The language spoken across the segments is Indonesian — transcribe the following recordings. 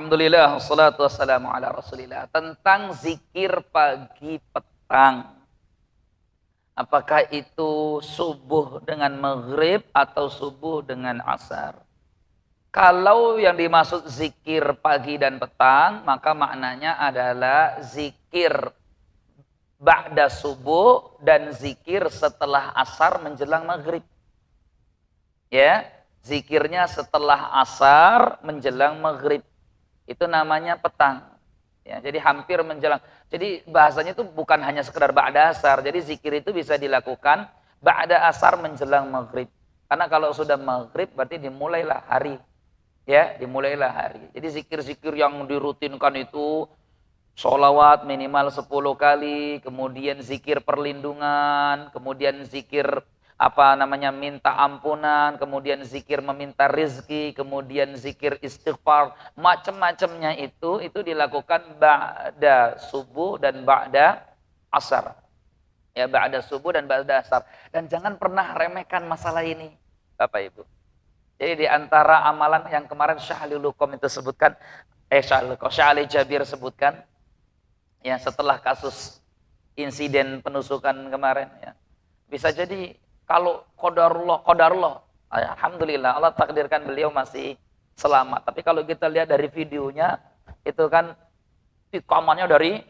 Alhamdulillah, wassalatu wassalamu ala rasulillah. Tentang zikir pagi petang. Apakah itu subuh dengan maghrib atau subuh dengan asar? Kalau yang dimaksud zikir pagi dan petang, maka maknanya adalah zikir ba'da subuh dan zikir setelah asar menjelang maghrib. Ya, zikirnya setelah asar menjelang maghrib. Itu namanya petang. Ya, jadi hampir menjelang. Jadi bahasanya itu bukan hanya sekedar ba'da asar. Jadi zikir itu bisa dilakukan ba'da asar menjelang maghrib. Karena kalau sudah maghrib berarti dimulailah hari. Ya, dimulailah hari. Jadi zikir-zikir yang dirutinkan itu sholawat minimal 10 kali, kemudian zikir perlindungan, kemudian zikir minta ampunan, kemudian zikir meminta rizki, kemudian zikir istighfar, macam-macamnya itu dilakukan ba'da subuh dan ba'da asar. Ya, ba'da subuh dan ba'da asar. Dan jangan pernah remehkan masalah ini, Bapak Ibu. Jadi di antara amalan yang kemarin Syekh Ali Luqom itu sebutkan, Syekh Ali Jabir sebutkan, ya setelah kasus insiden penusukan kemarin, ya bisa jadi kalau qadarullah, alhamdulillah Allah takdirkan beliau masih selamat. Tapi kalau kita lihat dari videonya, itu kan tikamannya dari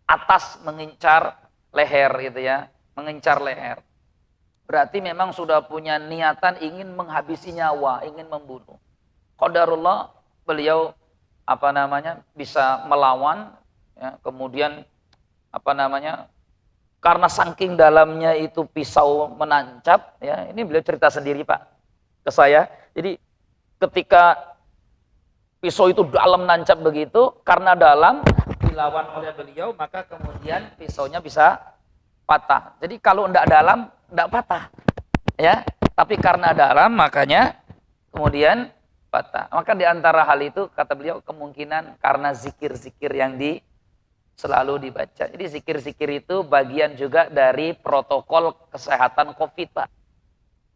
atas mengincar leher gitu ya, mengincar leher. Berarti memang sudah punya niatan ingin menghabisi nyawa, ingin membunuh. Qadarullah beliau bisa melawan, ya, kemudian karena saking dalamnya itu pisau menancap, ya ini beliau cerita sendiri Pak ke saya. Jadi ketika pisau itu dalam nancap begitu, karena dalam dilawan oleh beliau, maka kemudian pisaunya bisa patah. Jadi kalau tidak dalam, tidak patah, ya. Tapi karena dalam, makanya kemudian patah. Maka di antara hal itu kata beliau kemungkinan karena zikir-zikir yang selalu dibaca. Jadi zikir-zikir itu bagian juga dari protokol kesehatan COVID, Pak.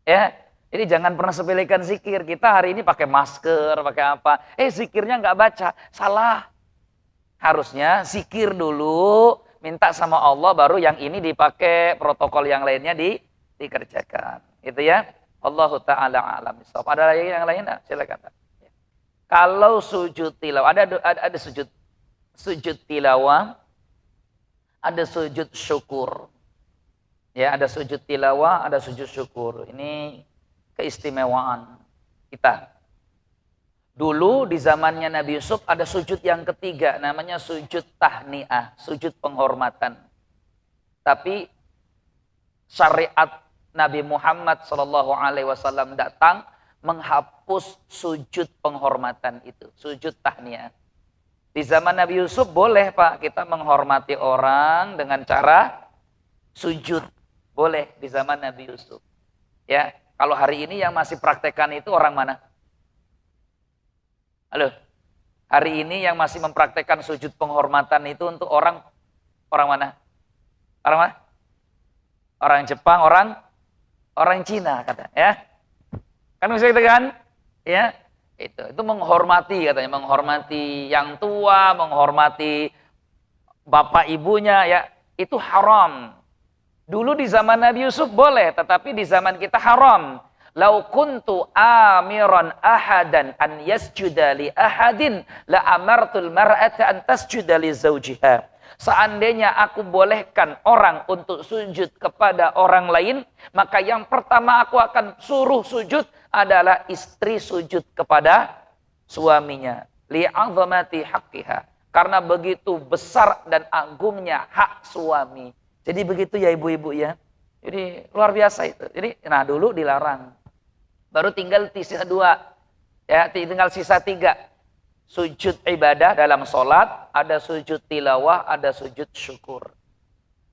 Ya, jadi jangan pernah sepelekan zikir. Kita hari ini pakai masker, pakai apa? Zikirnya nggak baca, salah. Harusnya zikir dulu, minta sama Allah, baru yang ini dipakai, protokol yang lainnya dikerjakan. Itu ya. Allahu ta'ala a'lam bishawab. Ada lagi yang lain? Silakan. Kalau sujud tilawah, ada sujud tilawah, ada sujud syukur. Ya, ada sujud tilawah, ada sujud syukur. Ini keistimewaan kita. Dulu di zamannya Nabi Yusuf ada sujud yang ketiga, namanya sujud tahniah, sujud penghormatan. Tapi syariat Nabi Muhammad SAW datang menghapus sujud penghormatan itu, sujud tahniah. Di zaman Nabi Yusuf boleh Pak kita menghormati orang dengan cara sujud. Boleh di zaman Nabi Yusuf. Ya, kalau hari ini yang masih praktekkan itu orang mana? Halo. Hari ini yang masih mempraktekkan sujud penghormatan itu untuk orang mana? Orang mana? Orang Jepang, orang Cina kata, ya. Kan bisa gitu kan? Ya. Itu menghormati katanya, menghormati yang tua, menghormati bapak ibunya, ya itu haram. Dulu di zaman Nabi Yusuf boleh, tetapi di zaman kita haram. Lau kuntu amiran ahadan an yasjuda li ahadin la amartul mar'ata an tasjuda li zawjiha. Seandainya aku bolehkan orang untuk sujud kepada orang lain, maka yang pertama aku akan suruh sujud adalah istri sujud kepada suaminya. Li'azamati haqqiha. Karena begitu besar dan agungnya hak suami. Jadi begitu ya ibu-ibu ya. Jadi luar biasa itu. Jadi dulu dilarang. Baru tinggal sisa 2. Ya, tinggal sisa 3. Sujud ibadah dalam sholat, ada sujud tilawah, ada sujud syukur.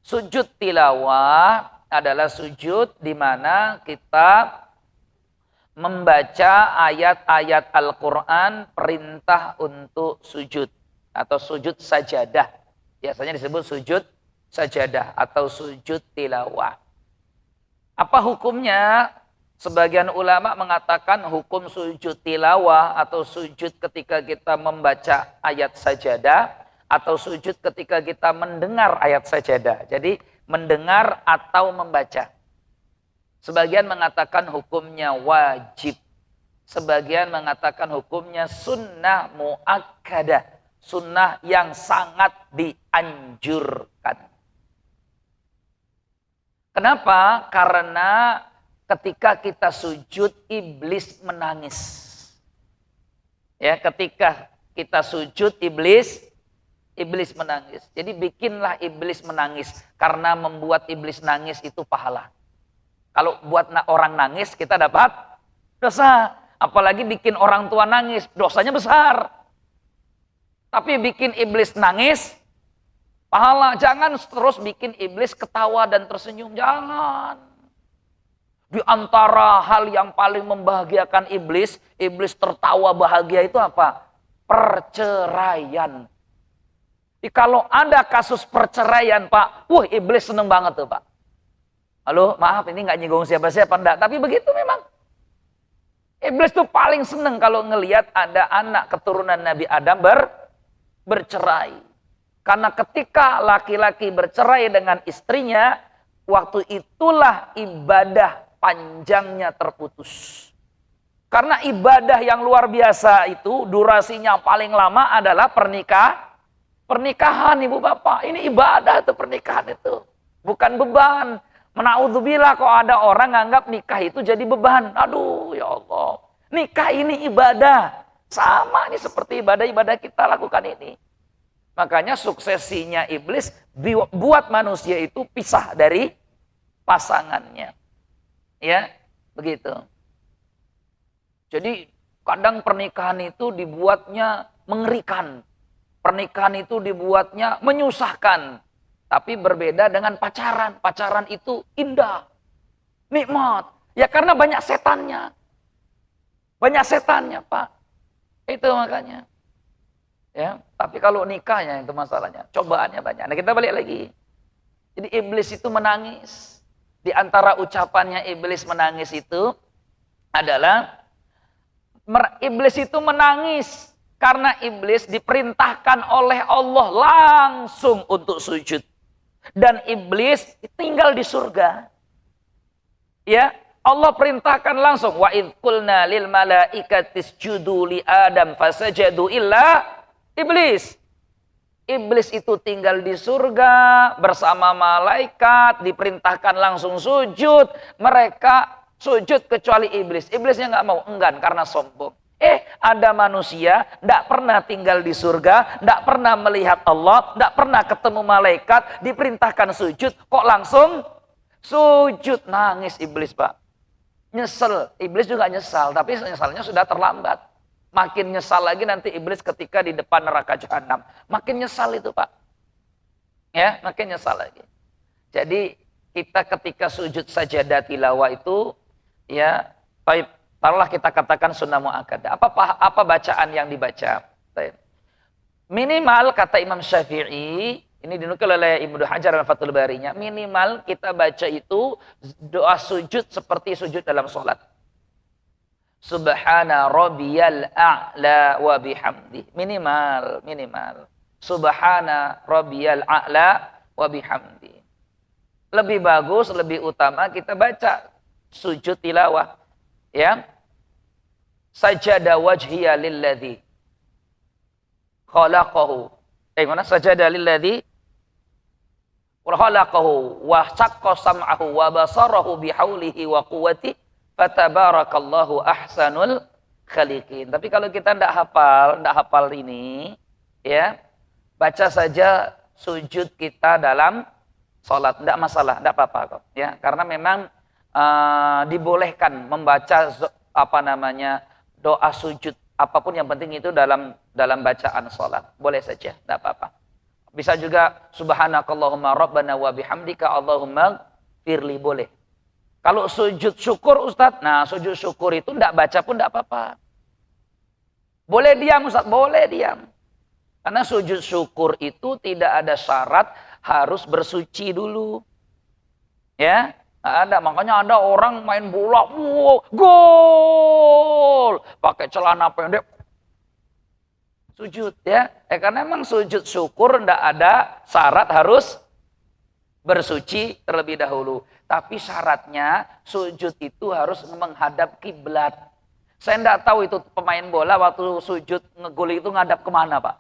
Sujud tilawah adalah sujud di mana kita membaca ayat-ayat Al-Quran perintah untuk sujud atau sujud sajadah. Biasanya disebut sujud sajadah atau sujud tilawah. Apa hukumnya? Sebagian ulama mengatakan hukum sujud tilawah atau sujud ketika kita membaca ayat sajadah atau sujud ketika kita mendengar ayat sajadah. Jadi mendengar atau membaca. Sebagian mengatakan hukumnya wajib. Sebagian mengatakan hukumnya sunnah muakkadah. Sunnah yang sangat dianjurkan. Kenapa? Karena ketika kita sujud, iblis menangis. Ya, ketika kita sujud, iblis menangis. Jadi bikinlah iblis menangis. Karena membuat iblis nangis itu pahala. Kalau buat orang nangis, kita dapat dosa. Apalagi bikin orang tua nangis, dosanya besar. Tapi bikin iblis nangis, pahala. Jangan terus bikin iblis ketawa dan tersenyum. Jangan. Di antara hal yang paling membahagiakan iblis tertawa bahagia itu apa? Perceraian. Jadi kalau ada kasus perceraian, Pak, iblis seneng banget tuh, Pak. Halo, maaf ini nggak nyinggung siapa-siapa, enggak. Tapi begitu memang. Iblis tuh paling seneng kalau ngelihat ada anak keturunan Nabi Adam bercerai. Karena ketika laki-laki bercerai dengan istrinya, waktu itulah ibadah panjangnya terputus. Karena ibadah yang luar biasa itu durasinya paling lama adalah pernikahan ibu bapak. Ini ibadah itu pernikahan itu. Bukan beban. Menaudzubillah kok ada orang nganggap nikah itu jadi beban. Aduh ya Allah. Nikah ini ibadah. Sama ini seperti ibadah-ibadah kita lakukan ini. Makanya suksesinya iblis buat manusia itu pisah dari pasangannya. Ya, begitu. Jadi kadang pernikahan itu dibuatnya mengerikan. Pernikahan itu dibuatnya menyusahkan. Tapi berbeda dengan pacaran. Pacaran itu indah, nikmat. Ya karena banyak setannya. Banyak setannya, Pak. Itu makanya. Ya, tapi kalau nikahnya itu masalahnya. Cobaannya banyak. Nah, kita balik lagi. Jadi iblis itu menangis. Di antara ucapannya iblis menangis itu adalah iblis itu menangis karena iblis diperintahkan oleh Allah langsung untuk sujud. Dan iblis tinggal di surga. Ya, Allah perintahkan langsung wa id qulna lil malaikati isjudu li adam fasajadu illa iblis. Iblis itu tinggal di surga bersama malaikat, diperintahkan langsung sujud. Mereka sujud kecuali iblis. Iblisnya nggak mau, enggan karena sombong. Ada manusia tidak pernah tinggal di surga, tidak pernah melihat Allah, tidak pernah ketemu malaikat, diperintahkan sujud, kok langsung sujud. Nangis iblis, Pak. Nyesel, iblis juga nyesal, tapi nyesalnya sudah terlambat. Makin nyesal lagi nanti iblis ketika di depan neraka jahanam. Makin nyesal itu, Pak. Ya, makin nyesal lagi. Jadi kita ketika sujud sajadah tilawah itu, ya, taruhlah kita katakan sunnah muakkadah. Apa bacaan yang dibaca? Minimal kata Imam Syafi'i, ini dinukil oleh Ibnu Hajar dan Fathul Barinya, minimal kita baca itu doa sujud seperti sujud dalam sholat. Subhana rabbiyal a'la wa bihamdi. Minimal. Subhana rabbiyal a'la wa bihamdi. Lebih bagus, lebih utama kita baca sujud tilawah. Ya. Sajada wajhiya lilladzi khalaqahu. Sajada lilladzi khalaqahu wa saqqa sam'ahu wa basarahu bihaulihi wa quwwatihi. Fatabarakallahu ahsanul khaliqin. Tapi kalau kita tidak hafal ini, ya, baca saja sujud kita dalam sholat, tidak masalah, tidak apa-apa kok. Ya, karena memang dibolehkan membaca doa sujud apapun yang penting itu dalam bacaan sholat, boleh saja, tidak apa-apa. Bisa juga subhanakallahumma rabbana wa bihamdika Allahumma firli, boleh. Kalau sujud syukur Ustadz, nah sujud syukur itu tidak baca pun tidak apa-apa. Boleh diam Ustadz, boleh diam. Karena sujud syukur itu tidak ada syarat harus bersuci dulu. Ya, Nggak ada, makanya ada orang main bola, wow, gol, pakai celana pendek, sujud ya. Karena emang sujud syukur ndak ada syarat harus bersuci terlebih dahulu. Tapi syaratnya sujud itu harus menghadap kiblat. Saya ndak tahu itu pemain bola waktu sujud ngegol itu ngadap kemana, Pak.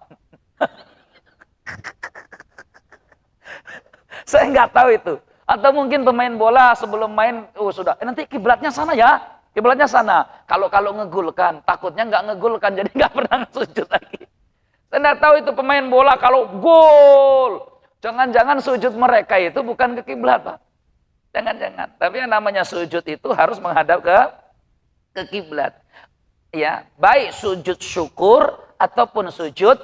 Saya nggak tahu itu. Atau mungkin pemain bola sebelum main, sudah, nanti kiblatnya sana ya. Kiblatnya sana. Kalau ngegulkan, takutnya nggak ngegulkan, jadi nggak pernah sujud lagi. Saya nggak tahu itu pemain bola kalau gol. Jangan-jangan sujud mereka itu bukan ke kiblat, Pak. Jangan-jangan. Tapi yang namanya sujud itu harus menghadap ke kiblat. Ya, baik sujud syukur ataupun sujud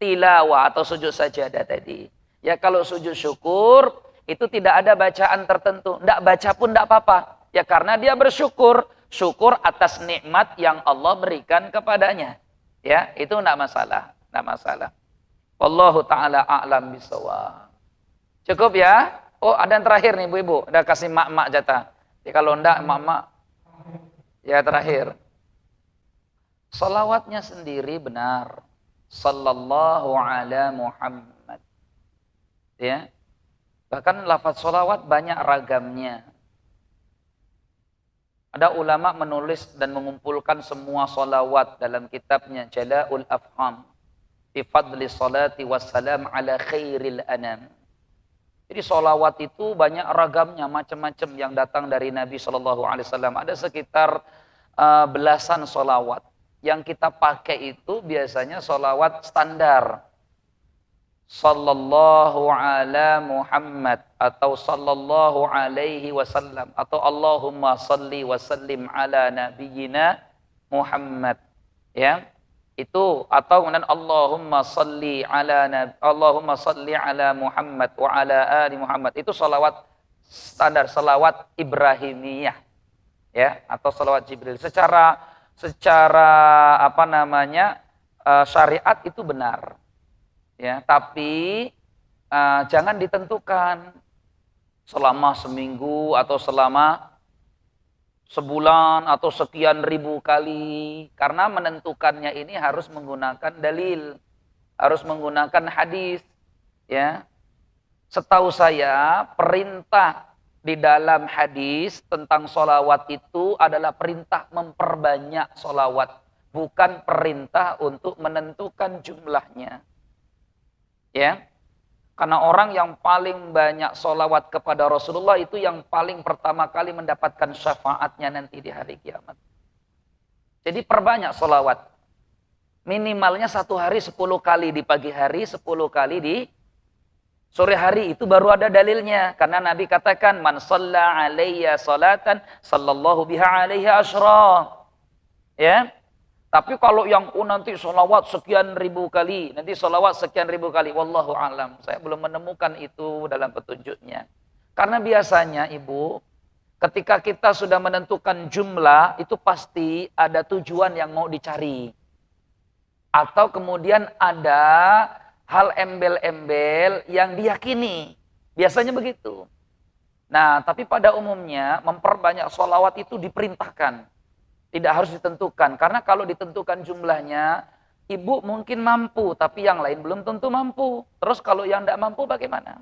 tilawah atau sujud sajadah tadi. Ya kalau sujud syukur itu tidak ada bacaan tertentu, ndak baca pun ndak apa-apa. Ya karena dia bersyukur, syukur atas nikmat yang Allah berikan kepadanya. Ya, itu ndak masalah, ndak masalah. Wallahu taala a'lam bishawab. Cukup ya? Oh, ada yang terakhir nih Bu-ibu, udah kasih mak-mak jatah. Jadi kalau ndak mak-mak ya terakhir. Salawatnya sendiri benar. Sallallahu ala Muhammad. Ya. Bahkan lafaz sholawat banyak ragamnya. Ada ulama menulis dan mengumpulkan semua sholawat dalam kitabnya Jala'ul Afham fi fadli salati wassalam ala khairil anam. Jadi sholawat itu banyak ragamnya, macam-macam yang datang dari Nabi SAW. Ada sekitar belasan sholawat. Yang kita pakai itu biasanya sholawat standar. Sallallahu ala Muhammad atau sallallahu alaihi wasallam atau Allahumma salli wa sallim ala nabiyyina Muhammad, ya itu, atau kemudian Allahumma salli ala Muhammad wa ala ali Muhammad, itu salawat standar, salawat Ibrahimiyah ya, atau salawat Jibril. Secara apa namanya syariat itu benar. Ya, tapi jangan ditentukan selama seminggu atau selama sebulan atau sekian ribu kali, karena menentukannya ini harus menggunakan dalil, harus menggunakan hadis. Ya, setahu saya perintah di dalam hadis tentang sholawat itu adalah perintah memperbanyak sholawat, bukan perintah untuk menentukan jumlahnya. Ya, karena orang yang paling banyak sholawat kepada Rasulullah itu yang paling pertama kali mendapatkan syafaatnya nanti di hari kiamat. Jadi perbanyak sholawat. Minimalnya 1 hari 10 kali di pagi hari, 10 kali di sore hari, itu baru ada dalilnya. Karena Nabi katakan, man shalla alayya salatan sallallahu biha alaihi asyra. Ya. Tapi kalau yang nanti sholawat sekian ribu kali, nanti sholawat sekian ribu kali, wallahu alam. Saya belum menemukan itu dalam petunjuknya. Karena biasanya Ibu, ketika kita sudah menentukan jumlah, itu pasti ada tujuan yang mau dicari. Atau kemudian ada hal embel-embel yang diyakini. Biasanya begitu. Nah, tapi pada umumnya memperbanyak sholawat itu diperintahkan. Tidak harus ditentukan, karena kalau ditentukan jumlahnya, ibu mungkin mampu, tapi yang lain belum tentu mampu. Terus kalau yang tidak mampu bagaimana?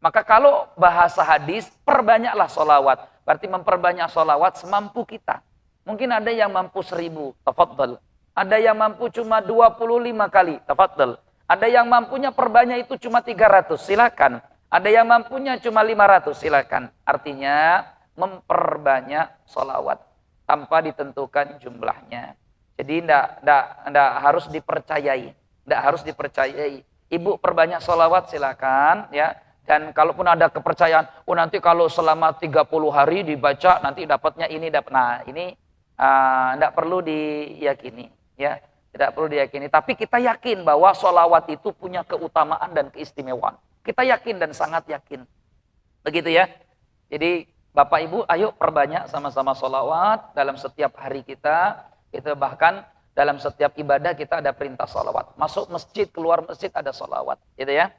Maka kalau bahasa hadis, perbanyaklah sholawat. Berarti memperbanyak sholawat semampu kita. Mungkin ada yang mampu 1000, tafadhal. Ada yang mampu cuma 25 kali, tafadhal. Ada yang mampunya perbanyak itu cuma 300, silakan. Ada yang mampunya cuma 500, silakan. Artinya memperbanyak sholawat tanpa ditentukan jumlahnya. Jadi tidak harus dipercayai. Tidak harus dipercayai. Ibu perbanyak sholawat silakan ya. Dan kalaupun ada kepercayaan, nanti kalau selama 30 hari dibaca nanti dapatnya ini dapat. Nah, ini tidak perlu diyakini ya. Tidak perlu diyakini. Tapi kita yakin bahwa sholawat itu punya keutamaan dan keistimewaan. Kita yakin dan sangat yakin. Begitu ya. Jadi Bapak Ibu, ayo perbanyak sama-sama sholawat dalam setiap hari kita. Kita bahkan dalam setiap ibadah kita ada perintah sholawat. Masuk masjid, keluar masjid ada sholawat. Gitu ya.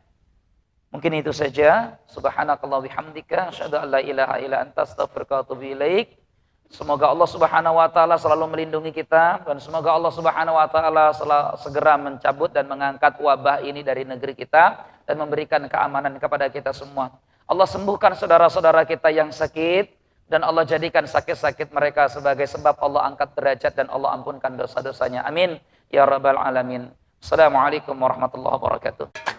Mungkin itu saja. Subhanakallah bihamdika asyhadu an la ilaha illa anta astaghfiruka wa atubu ilaik. Semoga Allah Subhanahu wa taala selalu melindungi kita dan semoga Allah Subhanahu wa taala segera mencabut dan mengangkat wabah ini dari negeri kita dan memberikan keamanan kepada kita semua. Allah sembuhkan saudara-saudara kita yang sakit dan Allah jadikan sakit-sakit mereka sebagai sebab Allah angkat derajat dan Allah ampunkan dosa-dosanya. Amin ya rabbal alamin. Assalamualaikum warahmatullahi wabarakatuh.